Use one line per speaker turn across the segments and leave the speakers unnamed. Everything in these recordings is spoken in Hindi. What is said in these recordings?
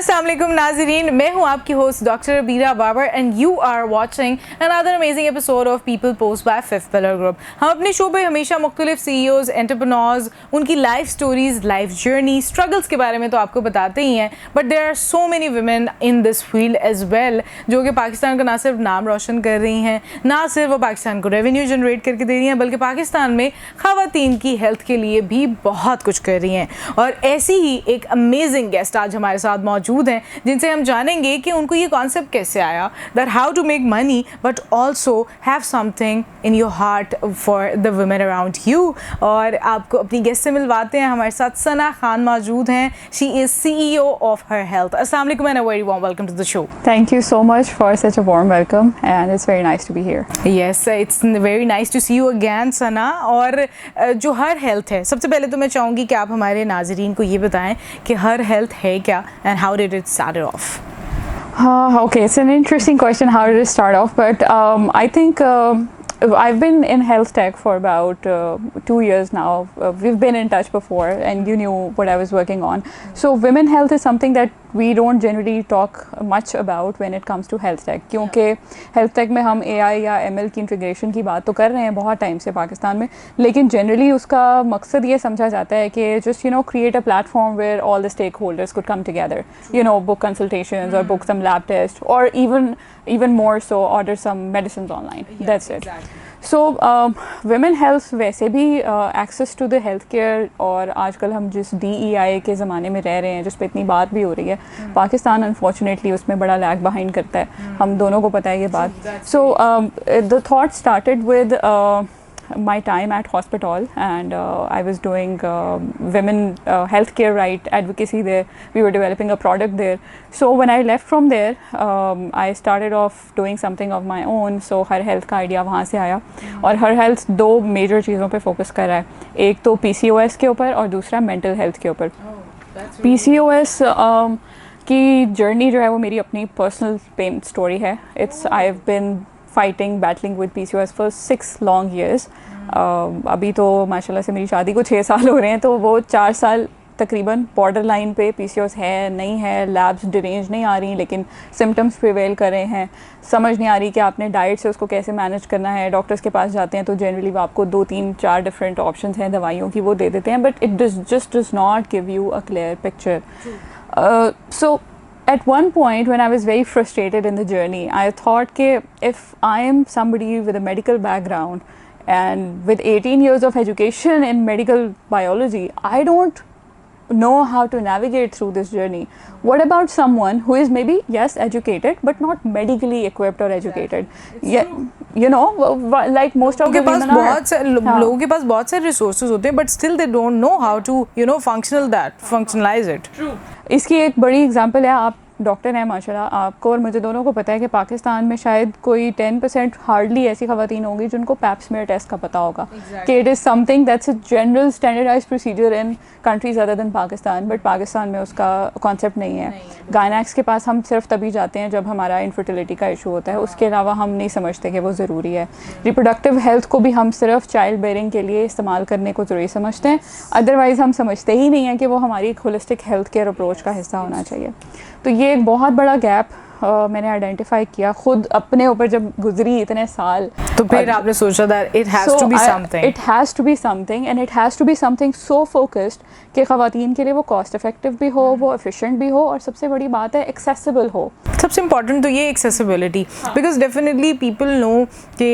अस्सलाम वालेकुम नाज़रीन, मैं हूँ आपकी host doctor Rabira Babar and you are watching another amazing episode of people post by fifth pillar group. हम अपने शो पे हमेशा मुख्तलिफ CEOs, एंटरप्रेन्योर्स, उनकी life stories, life journey, struggles के बारे में तो आपको बताते ही हैं, but there are so many women in this field as well जो कि पाकिस्तान का ना सिर्फ नाम रोशन कर रही हैं, ना सिर्फ वो पाकिस्तान को रेवेन्यू जनरेट करके दे रही हैं, बल्कि पाकिस्तान में ख़वातीन की हेल्थ के लिए भी बहुत कुछ कर रही हैं। और ऐसी ही एक अमेजिंग गेस्ट आज हमारे साथ मौजूद हैं जिनसे हम जानेंगे कि उनको ये कॉन्सेप्ट कैसे आया that how to make money but also have something in your heart for the women around you. और आपको अपनी गेस्ट से मिलवाते हैं। हमारे साथ सना खान मौजूद हैं। She is CEO of her health. अस्सलाम वालेकुम and a very warm welcome to the show.
Thank you so much for such a warm welcome and it's very nice to be here.
Yes, it's very nice to see you again सना। और जो हर हेल्थ है, सबसे पहले तो मैं चाहूँगी कि आप हमारे नाजरीन को ये बताएं कि हर हेल्थ है क्या and how did it start of?
Okay, it's an interesting question. How did it start off? But I think I've been in health tech for about 2 years now. We've been in touch before, and you knew what I was working on. So, women health is something that we don't generally talk much about when it comes to health tech. क्योंकि health tech में हम AI या ML की इंटीग्रेशन की बात तो कर रहे हैं बहुत टाइम से पाकिस्तान में, लेकिन जनरली उसका मकसद ये समझा जाता है कि just create a platform where all the stakeholders could come together. Book consultations or book some lab tests, or even more so order some medicines online. That's it. Exactly. So women health वैसे भी access to the health care, और आजकल हम जिस DEI के ज़माने में रह रहे हैं जिस पे इतनी बात भी हो रही है, पाकिस्तान अनफॉर्चुनेटली उसमें बड़ा लैग बिहाइंड करता है। हम दोनों को पता है ये बात। So the thought started with my time at hospital, and I was doing women healthcare right advocacy there. We were developing a product there. So when I left from there, I started off doing something of my own. So her health का idea वहाँ से आया, और हर health दो major चीज़ों पे focus कर रहा है। एक तो PCOS के ऊपर और दूसरा mental health के ऊपर। PCOS की journey जो है वो मेरी अपनी personal pain story है। I've been battling with PCOS for 6 long years. अभी तो माशाल्लाह से मेरी शादी को 6 साल हो रहे हैं, तो वो 4 साल तकरीबन बॉर्डर लाइन पे PCOS है नहीं है, लैब्स डिरेंज नहीं आ रही, लेकिन सिम्टम्स प्रिवेल कर रहे हैं। समझ नहीं आ रही कि आपने डाइट से उसको कैसे मैनेज करना है। डॉक्टर्स के पास जाते हैं तो जनरली वो आपको 2-3-4 डिफरेंट ऑप्शंस हैं दवाइयों की, वो दे देते हैं, but it just does not give you a clear picture. So at one point when I was very frustrated in the journey, I thought that if I am somebody with a medical background and with 18 years of education in medical biology, I don't know how to navigate through this journey. What about someone who is maybe, yes, educated but not medically equipped or educated? Yeah, like most of the women are,
लोगों के पास बहुत सारे resources होते हैं, but still they don't know how to functionalize it. True.
इसकी एक बड़ी एग्जांपल है, आप डॉक्टर हैं माशाल्लाह, आपको और मुझे दोनों को पता है कि पाकिस्तान में शायद कोई 10% हार्डली ऐसी ख़वातीन होंगी जिनको पैप स्मीयर टेस्ट का पता होगा कि it is something that's a general standardized procedure in countries other than Pakistan, but Pakistan में उसका कॉन्सेप्ट नहीं है। गायनेक्स के पास हम सिर्फ तभी जाते हैं जब हमारा इनफर्टिलिटी का इशू होता है, उसके अलावा हम नहीं समझते कि वो ज़रूरी है। रिप्रोडक्टिव हेल्थ को भी हम सिर्फ चाइल्ड बेयरिंग के लिए इस्तेमाल करने को ज़रूरी समझते हैं, अदरवाइज़ हम समझते ही नहीं हैं कि वो हमारी एक होलिस्टिक हेल्थ केयर अप्रोच का हिस्सा होना चाहिए। तो ये एक बहुत बड़ा गैप मैंने आइडेंटिफाई किया खुद अपने ऊपर जब गुजरी इतने साल।
तो फिर आपने सोचा that it has to be something.
It has to be something, and it has to be something so focused कि ख़वातीन के लिए वो कॉस्ट इफेक्टिव भी हो, वो एफिशिएंट भी हो, और सबसे बड़ी बात है एक्सेसिबल हो।
सबसे इम्पॉर्टेंट तो ये accessibility, because definitely people know कि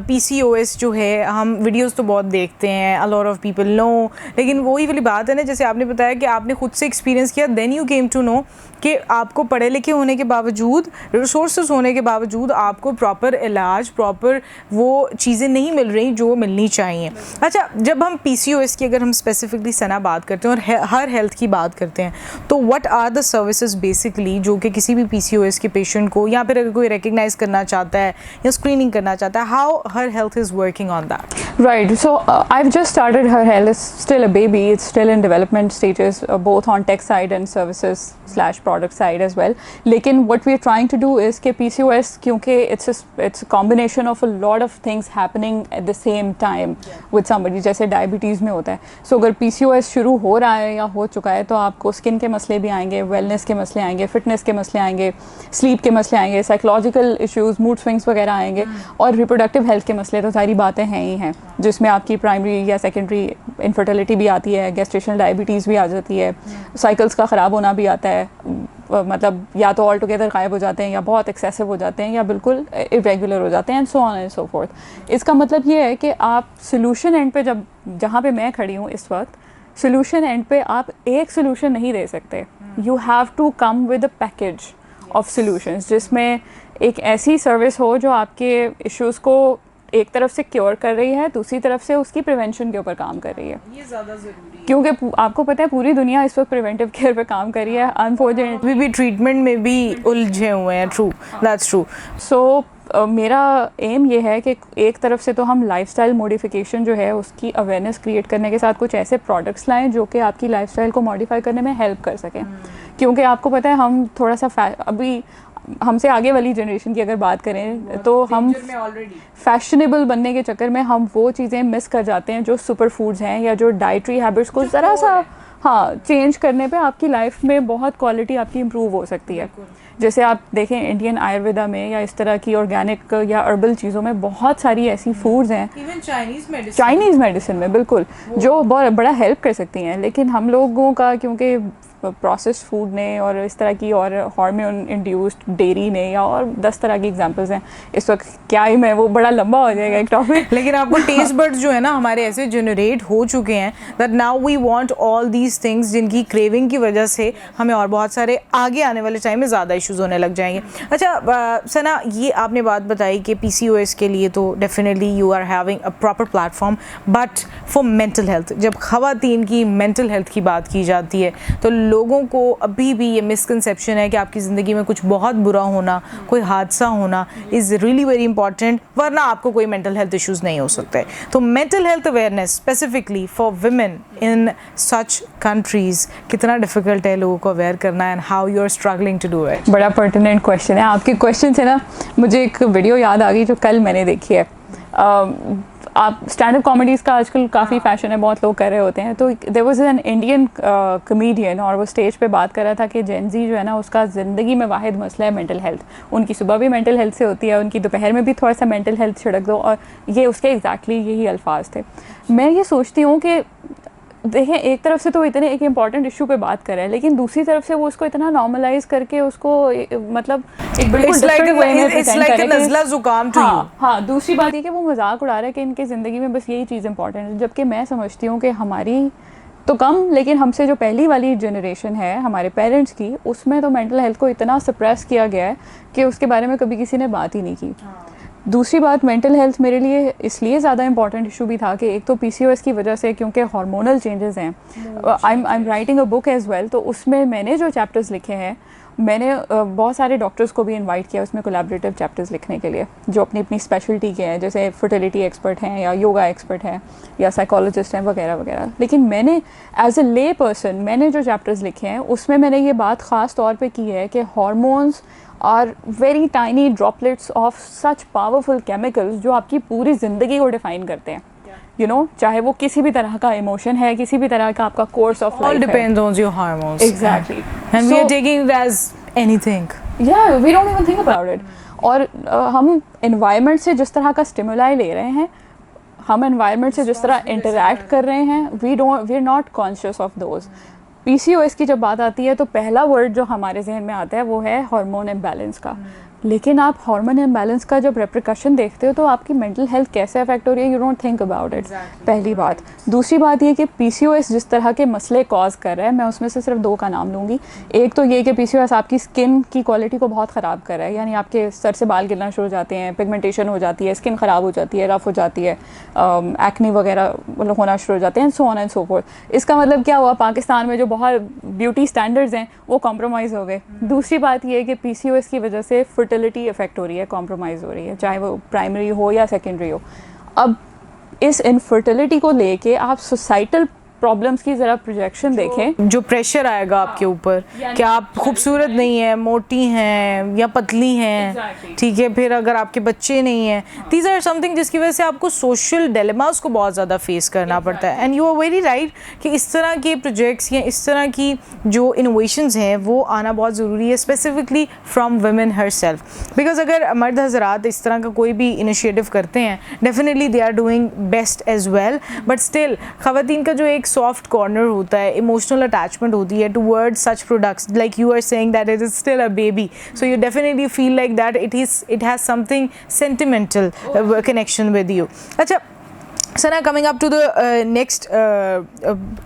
PCOS जो है, हम वीडियोस तो बहुत देखते हैं, a lot of people know, लेकिन वही वाली बात है ना, जैसे आपने बताया कि आपने खुद से एक्सपीरियंस किया, then you came to know कि आपको पढ़े लिखे होने के बावजूद, रिसोर्सेज होने के बावजूद आपको प्रॉपर इलाज, प्रॉपर वो चीज़ें नहीं मिल रही जो मिलनी चाहिए। अच्छा, जब हम PCOS की अगर हम स्पेसिफिकली सना बात करते हैं और हर हेल्थ की बात करते हैं, तो what are the services basically जो कि किसी भी PCOS के पेशेंट को, या फिर अगर कोई रिकग्नाइज करना चाहता है या स्क्रीनिंग करना चाहता है, how her health is working on that?
Right, so I've just started Her Health. It's still a baby, it's still in development stages, both on tech side and services / product side as well. लेकिन what we're trying to do is कि PCOS, क्योंकि it's a combination of a lot lot of things happening at the same time with somebody, जैसे डायबिटीज़ में होता है. सो अगर PCOS शुरू हो रहा है या हो चुका है तो आपको स्किन के मसले भी आएंगे, वेलनेस के मसले आएंगे, फिटनेस के मसले आएंगे, स्लीप के मसले आएंगे, साइकोलॉजिकल इश्यूज़, मूड स्विंग्स वगैरह आएंगे, और रिप्रोडक्टिव हेल्थ के मसले तो सारी बातें हैं ही हैं, जिसमें आपकी प्राइमरी या सेकेंडरी इनफर्टिलिटी भी आती है, गेस्टेशनल डायबिटीज़ भी आ जाती है, साइकिल्स का ख़राब होना भी आता है, मतलब या तो ऑल टुगेदर गायब हो जाते हैं या बहुत एक्सेसिव हो जाते हैं या बिल्कुल इरेगुलर हो जाते हैं, and so on and so fourth. इसका मतलब ये है कि आप सोल्यूशन एंड पे, जब जहाँ पे मैं खड़ी हूँ इस वक्त, सोल्यूशन एंड पे आप एक सोल्यूशन नहीं दे सकते. You have to come with a package of solutions, जिसमें एक ऐसी सर्विस हो जो आपके इश्यूज़ को एक तरफ से क्योर कर रही है, दूसरी तरफ से उसकी प्रिवेंशन के ऊपर काम कर रही है.
ये ज़्यादा ज़रूरी है,
क्योंकि आपको पता है पूरी दुनिया इस वक्त प्रिवेंटिव केयर पे काम कर रही है. अनफॉर्चुनेटली
भी ट्रीटमेंट में भी उलझे हुए हैं. True, that's true.
सो मेरा एम ये है कि एक तरफ से तो हम लाइफस्टाइल मॉडिफिकेशन जो है उसकी अवेयरनेस क्रिएट करने के साथ कुछ ऐसे प्रोडक्ट्स लाएं जो कि आपकी लाइफस्टाइल को मॉडिफाई करने में हेल्प कर सकें. क्योंकि आपको पता है हम थोड़ा सा अभी हमसे आगे वाली जनरेशन की अगर बात करें तो हम फैशनेबल बनने के चक्कर में हम वो चीज़ें मिस कर जाते हैं जो सुपर फूड्स हैं या जो डाइटरी हैबिट्स को ज़रा सा चेंज करने पे आपकी लाइफ में बहुत क्वालिटी आपकी इम्प्रूव हो सकती है. जैसे आप देखें इंडियन आयुर्वेदा में या इस तरह की ऑर्गेनिक या हर्बल चीज़ों में बहुत सारी ऐसी फूड्स हैं, इवन चाइनीज़ मेडिसिन में बिल्कुल, जो बहुत बड़ा हेल्प कर सकती हैं. लेकिन हम लोगों का क्योंकि प्रोसेस्ड फूड ने और इस तरह की और हार्मोन इंड्यूस्ड डेयरी ने या और 10 तरह की एग्जांपल्स हैं, इस वक्त क्या ही मैं, वो बड़ा लंबा हो जाएगा एक टॉपिक.
लेकिन आपको टेस्ट बर्ड्स जो है ना हमारे ऐसे जनरेट हो चुके हैं that now we want all these things, जिनकी क्रेविंग की वजह से हमें और बहुत सारे आगे आने वाले टाइम में ज़्यादा इश्यूज होने लग जाएंगे. अच्छा सना, ये आपने बात बताई कि PCOS के लिए तो definitely you are having a proper platform, but for mental health, जब ख़वातीन की मेंटल हेल्थ की बात की जाती है तो लोगों को अभी भी ये मिसकंसेप्शन है कि आपकी ज़िंदगी में कुछ बहुत बुरा होना, कोई हादसा होना इज़ रियली वेरी इंपॉर्टेंट, वरना आपको कोई मेंटल हेल्थ इश्यूज़ नहीं हो सकते. तो mental health awareness specifically for women in such countries कितना डिफ़िकल्ट है लोगों को अवेयर करना, and how you are struggling to do it.
बड़ा पर्टिनेंट क्वेश्चन है. आपके क्वेश्चन से ना मुझे एक वीडियो याद आ गई जो कल मैंने देखी है. आप स्टैंड अप कॉमेडीज़ का आजकल काफ़ी फैशन है, बहुत लोग कर रहे होते हैं. तो there was an Indian comedian और वो स्टेज पे बात कर रहा था कि जेन ज़ी जो है ना उसका ज़िंदगी में वाहिद मसला है मेंटल हेल्थ. उनकी सुबह भी मेंटल हेल्थ से होती है, उनकी दोपहर में भी थोड़ा सा मेंटल हेल्थ छिड़क दो, और ये उसके एग्जैक्टली यही अल्फाज थे. मैं ये सोचती हूँ कि देखें, एक तरफ से तो इतने एक इम्पॉर्टेंट इशू पे बात कर रहे हैं, लेकिन दूसरी तरफ से वो उसको इतना नॉर्मलाइज करके उसको मतलब एक बिल्कुल डिफरेंट वे में प्रेजेंट करे कि नज़ला जुकाम टू यू. हाँ, दूसरी बात ये कि वो मजाक उड़ा रहा है कि इनकी ज़िंदगी में बस यही चीज़ इंपॉर्टेंट है, जबकि मैं समझती हूँ कि हमारी तो कम, लेकिन हमसे जो पहली वाली जनरेशन है हमारे पेरेंट्स की, उसमें तो मेंटल हेल्थ को इतना सप्रेस किया गया है कि उसके बारे में कभी किसी ने बात ही नहीं की. दूसरी बात, मेंटल हेल्थ मेरे लिए इसलिए ज़्यादा इंपॉर्टेंट इशू भी था कि एक तो PCOS की वजह से, क्योंकि हार्मोनल चेंजेस हैं. I am writing a book as well, तो उसमें मैंने जो चैप्टर्स लिखे हैं, मैंने बहुत सारे डॉक्टर्स को भी इनवाइट किया उसमें कोलैबोरेटिव चैप्टर्स लिखने के लिए, जो अपनी अपनी स्पेशलिटी के हैं, जैसे फर्टिलिटी एक्सपर्ट हैं या योगा एक्सपर्ट हैं या साइकोलॉजिस्ट हैं वगैरह वगैरह. लेकिन मैंने एज अ ले पर्सन मैंने जो चैप्टर्स लिखे हैं उसमें मैंने ये बात ख़ास तौर पे की है कि hormones are very tiny droplets of such powerful chemicals जो आपकी पूरी ज़िंदगी को डिफ़ाइन करते हैं. यू नो, चाहे वो किसी भी तरह का इमोशन है, किसी भी तरह का आपका कोर्स ऑफ लाइफ है.
All depends on your hormones.
Exactly.
And we are taking it as anything.
Yeah, we don't even think about it. और हम environment से जिस तरह का stimuli ले रहे हैं, हम environment से जिस तरह interact कर रहे हैं, we're not conscious of those. PCOS की जब बात आती है तो पहला वर्ड जो हमारे जहन में आता है वो है हार्मोन इम्बैलेंस का. लेकिन आप हार्मोन इम्बैलेंस का जब रेप्रिकॉशन देखते हो तो आपकी मेंटल हेल्थ कैसे अफेक्ट हो रही है, you don't think about it. पहली बात. दूसरी बात ये कि PCOS जिस तरह के मसले कॉज कर रहा है, मैं उसमें से सिर्फ 2 का नाम लूँगी. एक तो ये कि PCOS आपकी स्किन की क्वालिटी को बहुत ख़राब कर रहा है, यानी आपके सर से बाल गिरना शुरू हो जाते हैं, पिगमेंटेशन हो जाती है, स्किन ख़राब हो जाती है, रफ हो जाती है, एक्ने वगैरह होना शुरू हो जाते हैं, so on and so fourth. इसका मतलब क्या हुआ, पाकिस्तान में जो बहुत ब्यूटी स्टैंडर्ड्स हैं वो कॉम्प्रोमाइज़ हो गए. दूसरी बात ये है कि PCOS की वजह से फर्टिलिटी इफेक्ट हो रही है, कॉम्प्रोमाइज़ हो रही है, चाहे वो प्राइमरी हो या सेकेंडरी हो. अब इस इनफर्टिलिटी को लेके आप सोसाइटल प्रॉब्लम्स की ज़रा प्रोजेक्शन देखें।
जो प्रेशर आएगा आपके ऊपर कि आप खूबसूरत नहीं हैं, मोटी हैं या पतली हैं, ठीक है, फिर अगर आपके बच्चे नहीं हैं, दीज आर समथिंग जिसकी वजह से आपको सोशल डिलेमास को बहुत ज़्यादा फेस करना पड़ता है। And you are very right कि इस तरह के प्रोजेक्ट्स या इस तरह की जो इनोवेशंस हैं वो आना बहुत ज़रूरी है, specifically from women her self. Because अगर मर्द हजरात इस तरह का कोई भी इनिशिएटिव करते हैं, definitely they are doing best as well, but still ख़वातीन का जो एक सॉफ्ट कॉर्नर होता है, इमोशनल अटैचमेंट होती है towards such products, like you are saying that it is still a baby, so you definitely feel like that it has something sentimental connection with you. अच्छा Sana, coming up to the next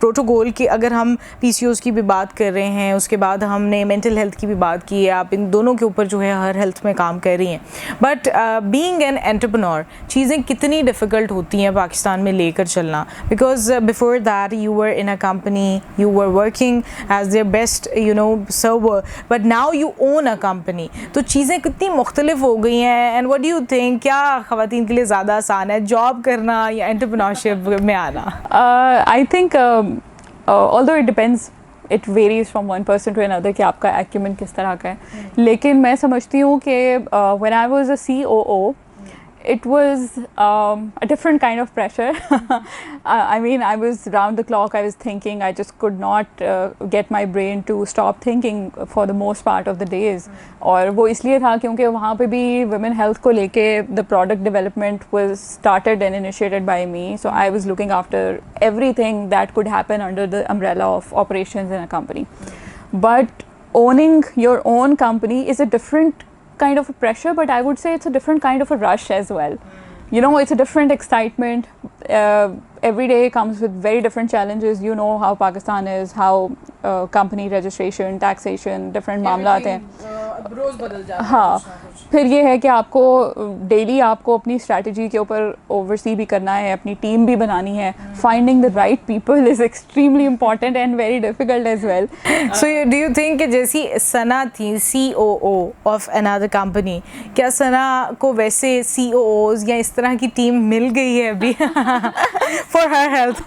protocol कि अगर हम PCOS की भी बात कर रहे हैं, उसके बाद हमने मेंटल हेल्थ की भी बात की है, आप इन दोनों के ऊपर जो है हर हेल्थ में काम कर रही हैं, बट बीइंग एन एंटरप्रेन्योर चीज़ें कितनी डिफ़िकल्ट होती हैं पाकिस्तान में लेकर चलना? Because before that you were in a company, you were working as their best server, but now you own a company, तो चीज़ें कितनी मुख्तलिफ हो गई हैं। And what do you think, क्या ख़वातीन के लिए ज़्यादा आसान है जॉब करना या एंटरप्रेन्योरशिप में आना?
I think although it depends, it varies from one person to another कि आपका acumen किस तरह का है, लेकिन मैं समझती हूँ कि when I was a COO it was a different kind of pressure. I mean, I was round the clock, I was thinking, I just could not get my brain to stop thinking for the most part of the days. और वो इसलिए था क्योंकि वहाँ पे भी women health को लेके the product development was started and initiated by me, so I was looking after everything that could happen under the umbrella of operations in a company. But owning your own company is a different kind of a pressure, but I would say it's a different kind of a rush as well. You know, it's a different excitement. Every day comes with very different challenges. You know how Pakistan is, how company registration, taxation, different मामला आते हैं,
रोज़ बदल जाता है।
हाँ, फिर ये है कि आपको डेली आपको अपनी स्ट्रैटेजी के ऊपर ओवरसी भी करना है, अपनी टीम भी बनानी है। Finding the right people is extremely important and very difficult as well.
So do you think कि जैसी सना थी COO ऑफ अनदर कंपनी, क्या सना को वैसे COOs या इस तरह की टीम मिल गई है अभी for her health?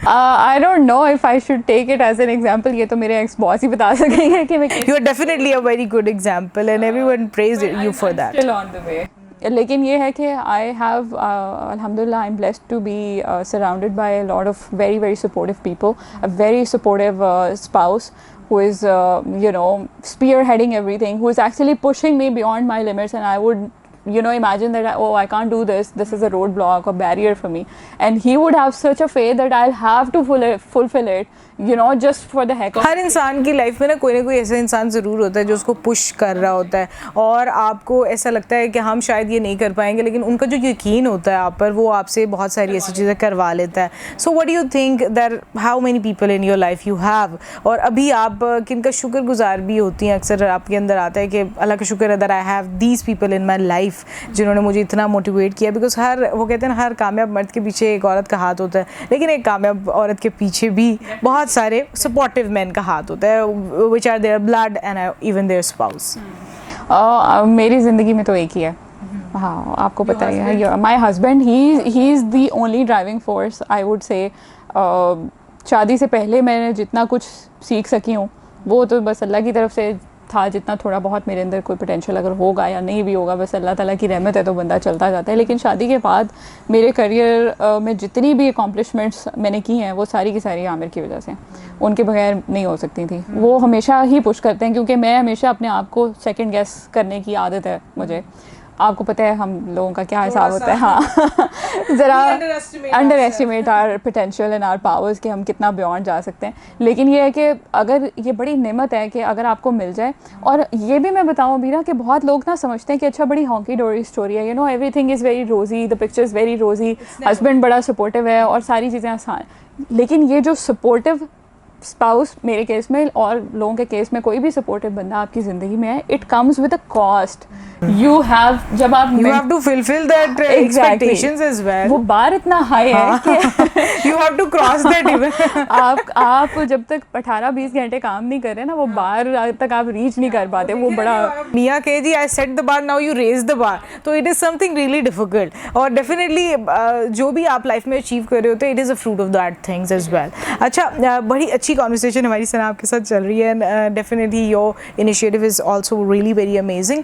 I don't know if I should take it as an example. ये तो मेरे एक्स बॉस ही बता सकेंगे कि मैं
You are definitely a very good example and everyone praised you for that.
Still on the way. लेकिन ये है कि I have alhamdulillah I'm blessed to be surrounded by a lot of very very supportive people, a very supportive spouse who is you know spearheading everything, who is actually pushing me beyond my limits, and I would imagine that I can't do this is a roadblock or barrier for me, and he would have such a faith that I'll have to fulfill it, just for the heck of it.
हर इंसान की लाइफ में ना कोई ऐसा इंसान ज़रूर होता है जो उसको पुश कर रहा होता है, और आपको ऐसा लगता है कि हम शायद ये नहीं कर पाएंगे, लेकिन उनका जो यकीन होता है आप पर, वो आपसे बहुत सारी ऐसी चीज़ें करवा लेता है। So what do you think that how many people in your life you have, और अभी आप किनका शुक्रगुजार भी होती हैं? अक्सर आपके अंदर आता है कि अल्लाह का शुक्र है that I have these people in my life जिन्होंने मुझे इतना मोटिवेट किया। बिकॉज वो कहते हैं ना, हर कामयाब मर्द के पीछे एक औरत का हाथ होता है, लेकिन एक कामयाब औरत के पीछे भी बहुत सारे सपोर्टिव मैन का हाथ होता है, which are their blood and even their spouse.
मेरी ज़िंदगी में तो एक ही है, हाँ, आपको पता ही है, my husband, he is the only driving force I would say. शादी से पहले मैंने जितना कुछ सीख सकी हूँ वो तो बस अल्लाह की तरफ से था, जितना थोड़ा बहुत मेरे अंदर कोई पोटेंशियल अगर होगा या नहीं भी होगा, बस अल्लाह ताला की रहमत है तो बंदा चलता जाता है। लेकिन शादी के बाद मेरे करियर में जितनी भी अकॉम्प्लिशमेंट्स मैंने की हैं वो सारी की सारी आमिर की वजह से, उनके बगैर नहीं हो सकती थी। वो हमेशा ही पुश करते हैं, क्योंकि मैं हमेशा अपने आप को सेकंड गेस करने की आदत है मुझे। आपको पता है हम लोगों का क्या हिसाब होता है, हाँ ज़रा underestimate our potential and our powers कि हम कितना बियॉन्ड जा सकते हैं। लेकिन ये है कि अगर ये बड़ी नेमत है कि अगर आपको मिल जाए, और ये भी मैं बताऊँ भी ना कि बहुत लोग ना समझते हैं कि अच्छा बड़ी हॉकी डोरी स्टोरी है, एवरीथिंग इज़ वेरी रोज़ी, द पिक्चर इज़ वेरी रोज़ी, हस्बैंड बड़ा सपोर्टिव है और सारी चीज़ें आसान, लेकिन ये जो सपोर्टिव स्पाउस मेरे केस में और लोगों के केस में कोई भी सपोर्टिव बंदा आपकी ज़िंदगी में है, it comes with a cost. You have, जब आप
You have to fulfill that expectations as well.
वो बार इतना हाई है कि
You have to cross that even.
आप जब तक 18-20 घंटे काम नहीं कर रहे ना, वो बार तक आप रीच नहीं कर पाते. वो बड़ा
Mia KG, I set the bar, now you raise the bar. तो it is something really difficult. और definitely जो भी आप लाइफ में अचीव कर रहे होते, it is a fruit of that things as well. अच्छा, बड़ी अच्छी कॉन्वर्सेशन हमारी सना आपके साथ चल रही है. Definitely your initiative is also really very amazing.